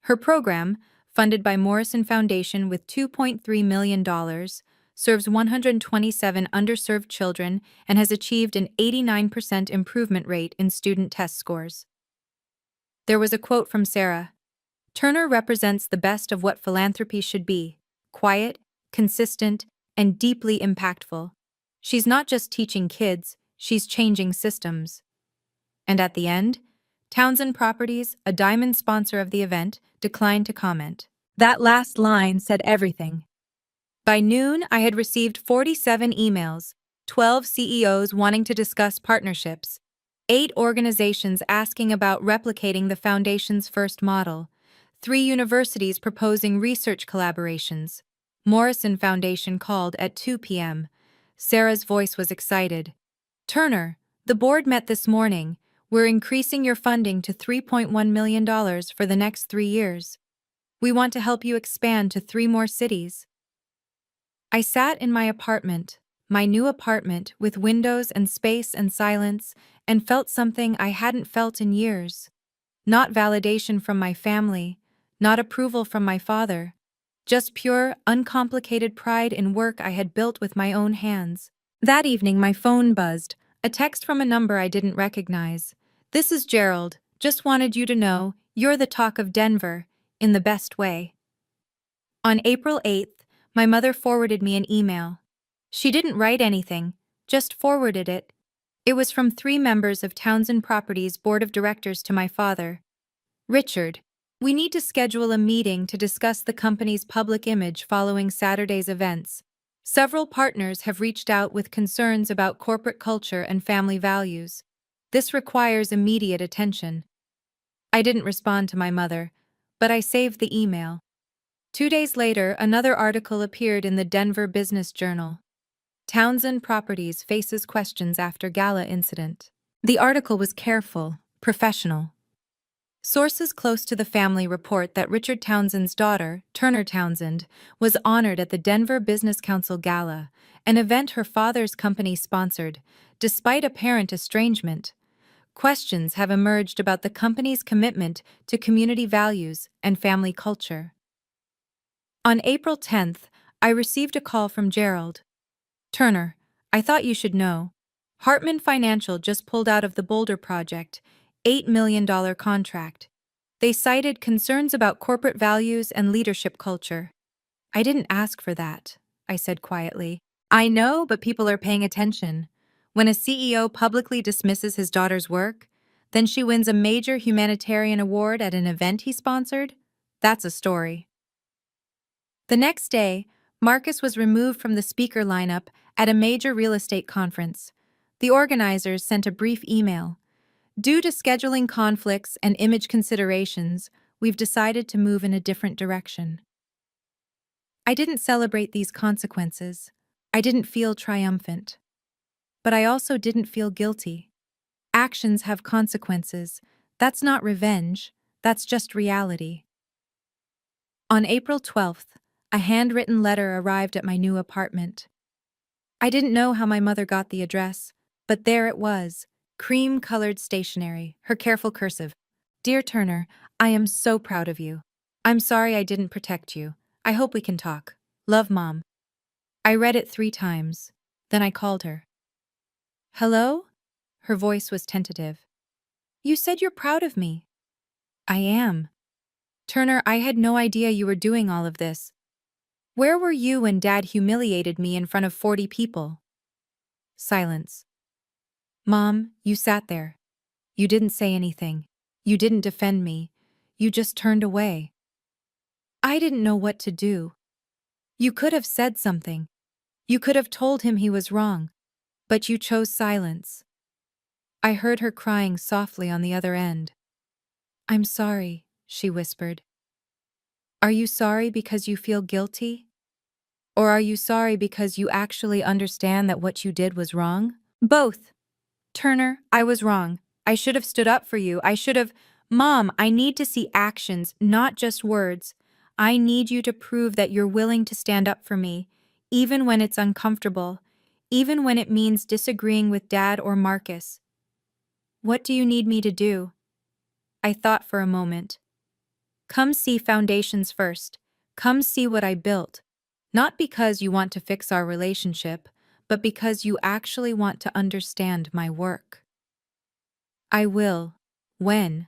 Her program, funded by Morrison Foundation with $2.3 million, serves 127 underserved children and has achieved an 89% improvement rate in student test scores. There was a quote from Sarah. Turner represents the best of what philanthropy should be: quiet, consistent, and deeply impactful. She's not just teaching kids, she's changing systems. And at the end, Townsend Properties, a diamond sponsor of the event, declined to comment. That last line said everything. By noon, I had received 47 emails, 12 CEOs wanting to discuss partnerships, 8 organizations asking about replicating the Foundation's first model, 3 universities proposing research collaborations. Morrison Foundation called at 2 p.m. Sarah's voice was excited. Turner, the board met this morning. We're increasing your funding to $3.1 million for the next 3 years. We want to help you expand to 3 more cities. I sat in my new apartment with windows and space and silence, and felt something I hadn't felt in years. Not validation from my family, not approval from my father, just pure, uncomplicated pride in work I had built with my own hands. That evening, my phone buzzed, a text from a number I didn't recognize. "This is Gerald. Just wanted you to know, you're the talk of Denver, in the best way." On April 8th, my mother forwarded me an email. She didn't write anything, just forwarded it. It was from 3 members of Townsend Properties' board of directors to my father. "Richard, we need to schedule a meeting to discuss the company's public image following Saturday's events. Several partners have reached out with concerns about corporate culture and family values. This requires immediate attention." I didn't respond to my mother, but I saved the email. 2 days later, another article appeared in the Denver Business Journal. Townsend Properties faces questions after gala incident. The article was careful, professional. Sources close to the family report that Richard Townsend's daughter, Turner Townsend, was honored at the Denver Business Council Gala, an event her father's company sponsored, despite apparent estrangement. Questions have emerged about the company's commitment to community values and family culture. On April 10th, I received a call from Gerald. "Turner, I thought you should know. Hartman Financial just pulled out of the Boulder project, $8 million contract. They cited concerns about corporate values and leadership culture." "I didn't ask for that," I said quietly. "I know, but people are paying attention. When a CEO publicly dismisses his daughter's work, then she wins a major humanitarian award at an event he sponsored, that's a story." The next day, Marcus was removed from the speaker lineup at a major real estate conference. The organizers sent a brief email. "Due to scheduling conflicts and image considerations, we've decided to move in a different direction." I didn't celebrate these consequences. I didn't feel triumphant. But I also didn't feel guilty. Actions have consequences. That's not revenge. That's just reality. On April 12th, a handwritten letter arrived at my new apartment. I didn't know how my mother got the address, but there it was, cream-colored stationery, her careful cursive. "Dear Turner, I am so proud of you. I'm sorry I didn't protect you. I hope we can talk. Love, Mom." I read it 3 times. Then I called her. "Hello?" Her voice was tentative. "You said you're proud of me." "I am. Turner, I had no idea you were doing all of this. Where were you when Dad humiliated me in front of 40 people?" Silence. "Mom, you sat there. You didn't say anything. You didn't defend me. You just turned away. I didn't know what to do. You could have said something. You could have told him he was wrong, but you chose silence." I heard her crying softly on the other end. "I'm sorry," she whispered. "Are you sorry because you feel guilty? Or are you sorry because you actually understand that what you did was wrong?" "Both. Turner, I was wrong. I should have stood up for you. I should have—" "Mom, I need to see actions, not just words. I need you to prove that you're willing to stand up for me, even when it's uncomfortable, even when it means disagreeing with Dad or Marcus." "What do you need me to do?" I thought for a moment. "Come see Foundations first. Come see what I built. Not because you want to fix our relationship, but because you actually want to understand my work." "I will. When?"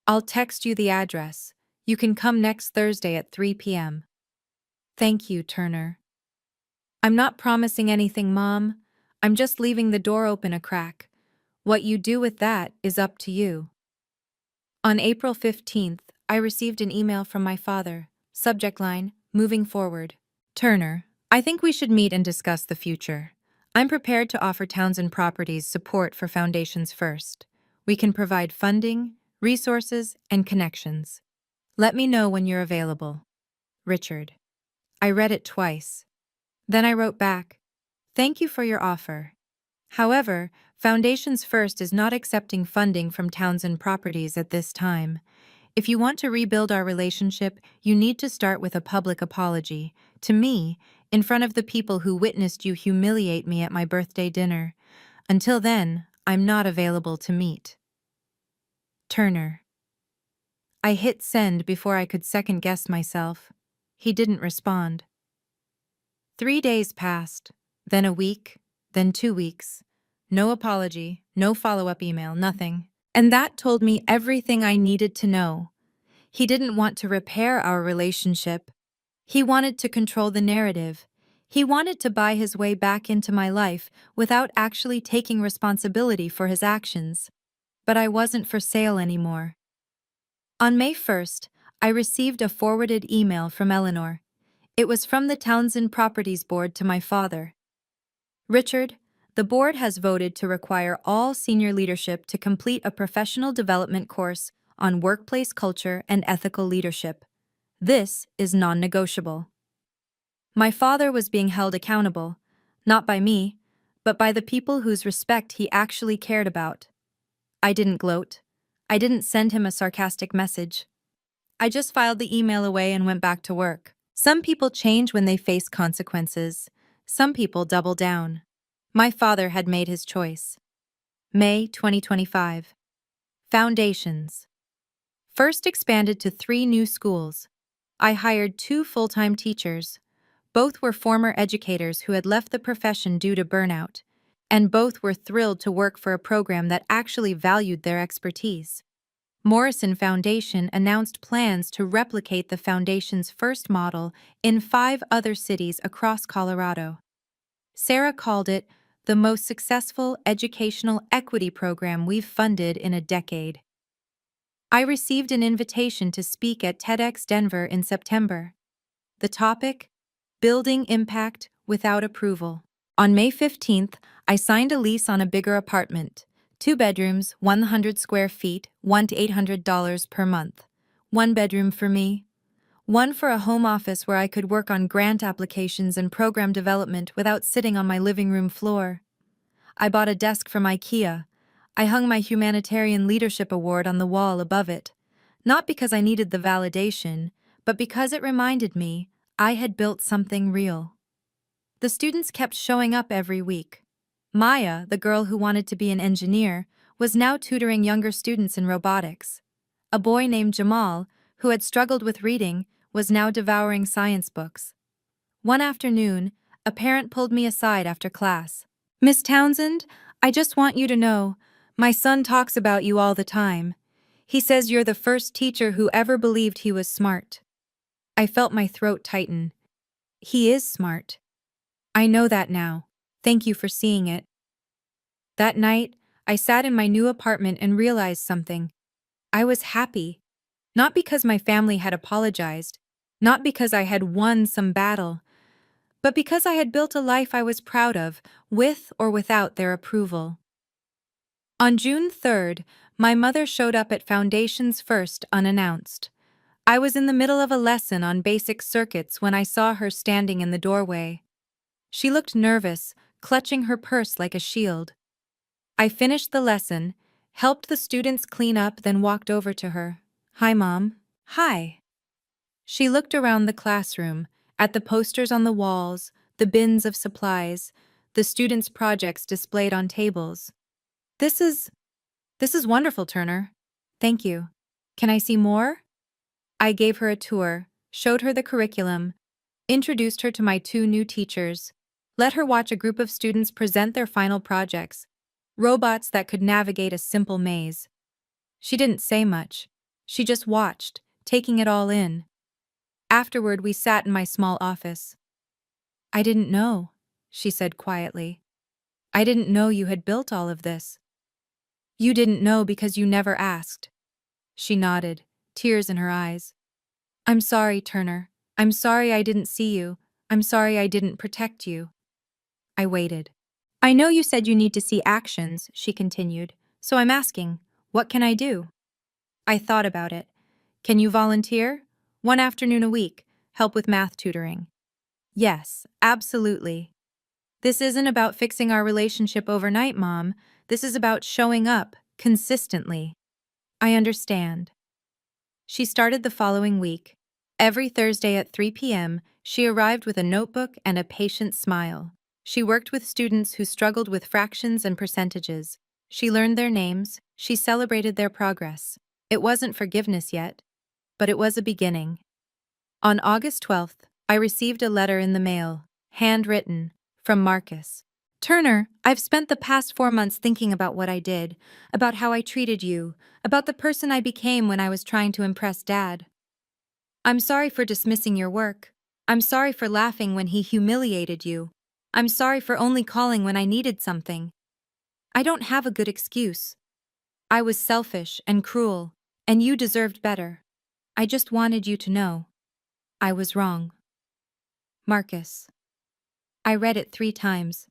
"I'll text you the address. You can come next Thursday at 3 p.m. "Thank you, Turner." "I'm not promising anything, Mom. I'm just leaving the door open a crack. What you do with that is up to you." On April 15th, I received an email from my father. Subject line, "Moving forward." "Turner, I think we should meet and discuss the future. I'm prepared to offer Townsend Properties support for Foundations First. We can provide funding, resources, and connections. Let me know when you're available. Richard." I read it twice. Then I wrote back, "Thank you for your offer. However, Foundations First is not accepting funding from Townsend Properties at this time. If you want to rebuild our relationship, you need to start with a public apology. To me, in front of the people who witnessed you humiliate me at my birthday dinner. Until then, I'm not available to meet. Turner. I hit send before I could second-guess myself. He didn't respond. 3 days passed, then a week, then 2 weeks. No apology, no follow-up email, nothing. And that told me everything I needed to know. He didn't want to repair our relationship. He wanted to control the narrative. He wanted to buy his way back into my life without actually taking responsibility for his actions. But I wasn't for sale anymore. On May 1st, I received a forwarded email from Eleanor. It was from the Townsend Properties Board to my father. Richard, the board has voted to require all senior leadership to complete a professional development course on workplace culture and ethical leadership. This is non-negotiable. My father was being held accountable, not by me, but by the people whose respect he actually cared about. I didn't gloat. I didn't send him a sarcastic message. I just filed the email away and went back to work. Some people change when they face consequences. Some people double down. My father had made his choice. May 2025. Foundations. First expanded to 3 new schools. I hired 2 full-time teachers. Both were former educators who had left the profession due to burnout, and both were thrilled to work for a program that actually valued their expertise. Morrison Foundation announced plans to replicate the foundation's first model in 5 other cities across Colorado. Sarah called it the most successful educational equity program we've funded in a decade. I received an invitation to speak at TEDx Denver in September. The topic: Building Impact Without Approval. On May 15th, I signed a lease on a bigger apartment. 2 bedrooms, 100 square feet, $1 to $800 per month. 1 bedroom for me. 1 for a home office where I could work on grant applications and program development without sitting on my living room floor. I bought a desk from IKEA. I hung my Humanitarian Leadership Award on the wall above it. Not because I needed the validation, but because it reminded me I had built something real. The students kept showing up every week. Maya, the girl who wanted to be an engineer, was now tutoring younger students in robotics. A boy named Jamal, who had struggled with reading, was now devouring science books. One afternoon, a parent pulled me aside after class. "Miss Townsend, I just want you to know, my son talks about you all the time. He says you're the first teacher who ever believed he was smart." I felt my throat tighten. He is smart. I know that now. Thank you for seeing it. That night, I sat in my new apartment and realized something. I was happy. Not because my family had apologized, not because I had won some battle, but because I had built a life I was proud of, with or without their approval. On June 3rd, my mother showed up at Foundation's first unannounced. I was in the middle of a lesson on basic circuits when I saw her standing in the doorway. She looked nervous, clutching her purse like a shield. I finished the lesson, helped the students clean up, then walked over to her. "Hi, Mom." "Hi." She looked around the classroom, at the posters on the walls, the bins of supplies, the students' projects displayed on tables. This is wonderful, Turner. Thank you. Can I see more?" I gave her a tour, showed her the curriculum, introduced her to my 2 new teachers, let her watch a group of students present their final projects, robots that could navigate a simple maze. She didn't say much. She just watched, taking it all in. Afterward, we sat in my small office. "I didn't know," she said quietly. "I didn't know you had built all of this." "You didn't know because you never asked." She nodded, tears in her eyes. "I'm sorry, Turner. I'm sorry I didn't see you. I'm sorry I didn't protect you." I waited. "I know you said you need to see actions," she continued, "so I'm asking, what can I do?" I thought about it. "Can you volunteer? 1 afternoon a week, help with math tutoring." "Yes, absolutely." "This isn't about fixing our relationship overnight, Mom. This is about showing up, consistently." "I understand." She started the following week. Every Thursday at 3 p.m., she arrived with a notebook and a patient smile. She worked with students who struggled with fractions and percentages. She learned their names, she celebrated their progress. It wasn't forgiveness yet, but it was a beginning. On August 12th, I received a letter in the mail, handwritten, from Marcus. Turner, I've spent the past 4 months thinking about what I did, about how I treated you, about the person I became when I was trying to impress Dad. I'm sorry for dismissing your work. I'm sorry for laughing when he humiliated you. I'm sorry for only calling when I needed something. I don't have a good excuse. I was selfish and cruel, and you deserved better. I just wanted you to know. I was wrong. Marcus. I read it 3 times.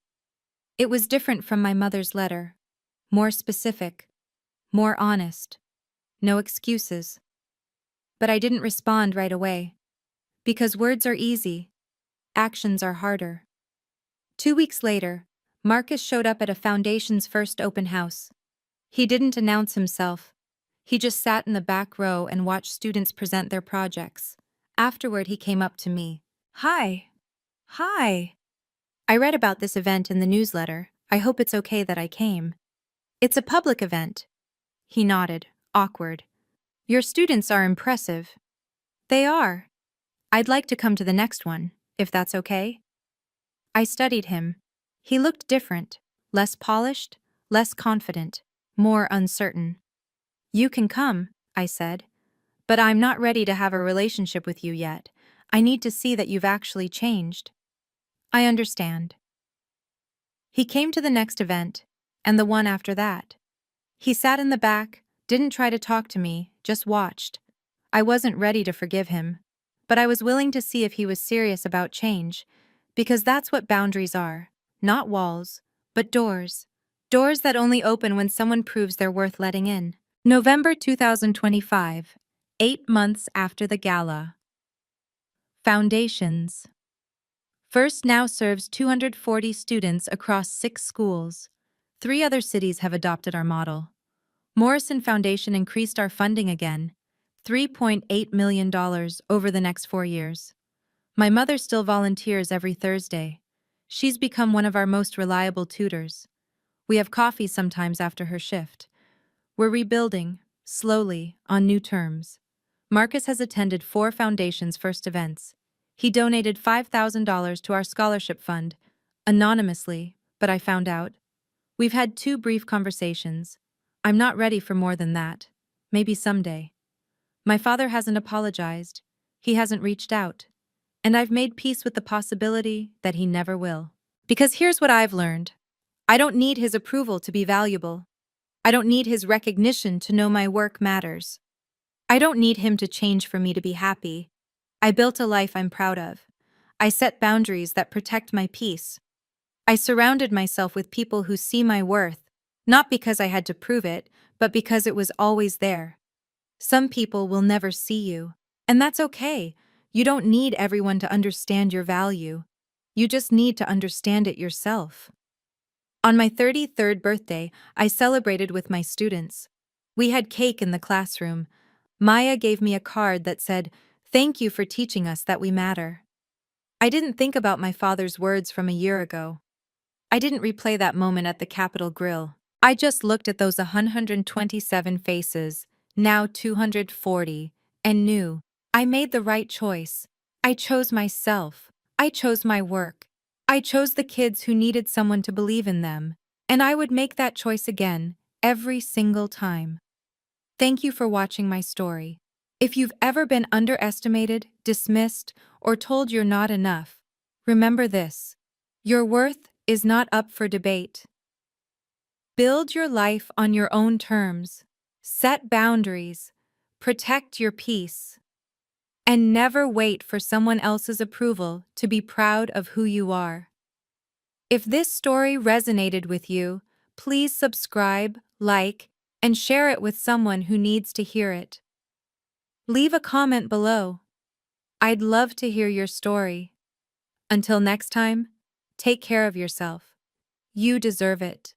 It was different from my mother's letter. More specific. More honest. No excuses. But I didn't respond right away. Because words are easy. Actions are harder. 2 weeks later, Marcus showed up at a foundation's first open house. He didn't announce himself. He just sat in the back row and watched students present their projects. Afterward, he came up to me. Hi. Hi. I read about this event in the newsletter. I hope it's okay that I came. It's a public event. He nodded, awkward. Your students are impressive. They are. I'd like to come to the next one, if that's okay. I studied him. He looked different, less polished, less confident, more uncertain. You can come, I said. But I'm not ready to have a relationship with you yet. I need to see that you've actually changed. I understand. He came to the next event, and the one after that. He sat in the back, didn't try to talk to me, just watched. I wasn't ready to forgive him, but I was willing to see if he was serious about change, because that's what boundaries are, not walls, but doors. Doors that only open when someone proves they're worth letting in. November 2025, 8 months after the gala. Foundations. First now serves 240 students across 6 schools. 3 other cities have adopted our model. Morrison Foundation increased our funding again, $3.8 million over the next 4 years. My mother still volunteers every Thursday. She's become one of our most reliable tutors. We have coffee sometimes after her shift. We're rebuilding, slowly, on new terms. Marcus has attended 4 Foundation's first events. He donated $5,000 to our scholarship fund, anonymously, but I found out. We've had 2 brief conversations. I'm not ready for more than that. Maybe someday. My father hasn't apologized. He hasn't reached out. And I've made peace with the possibility that he never will. Because here's what I've learned. I don't need his approval to be valuable. I don't need his recognition to know my work matters. I don't need him to change for me to be happy. I built a life I'm proud of. I set boundaries that protect my peace. I surrounded myself with people who see my worth, not because I had to prove it, but because it was always there. Some people will never see you, and that's okay. You don't need everyone to understand your value. You just need to understand it yourself. On my 33rd birthday, I celebrated with my students. We had cake in the classroom. Maya gave me a card that said, "Thank you for teaching us that we matter." I didn't think about my father's words from a year ago. I didn't replay that moment at the Capitol Grill. I just looked at those 127 faces, now 240, and knew I made the right choice. I chose myself. I chose my work. I chose the kids who needed someone to believe in them. And I would make that choice again, every single time. Thank you for watching my story. If you've ever been underestimated, dismissed, or told you're not enough, remember this. Your worth is not up for debate. Build your life on your own terms. Set boundaries. Protect your peace. And never wait for someone else's approval to be proud of who you are. If this story resonated with you, please subscribe, like, and share it with someone who needs to hear it. Leave a comment below. I'd love to hear your story. Until next time, take care of yourself. You deserve it.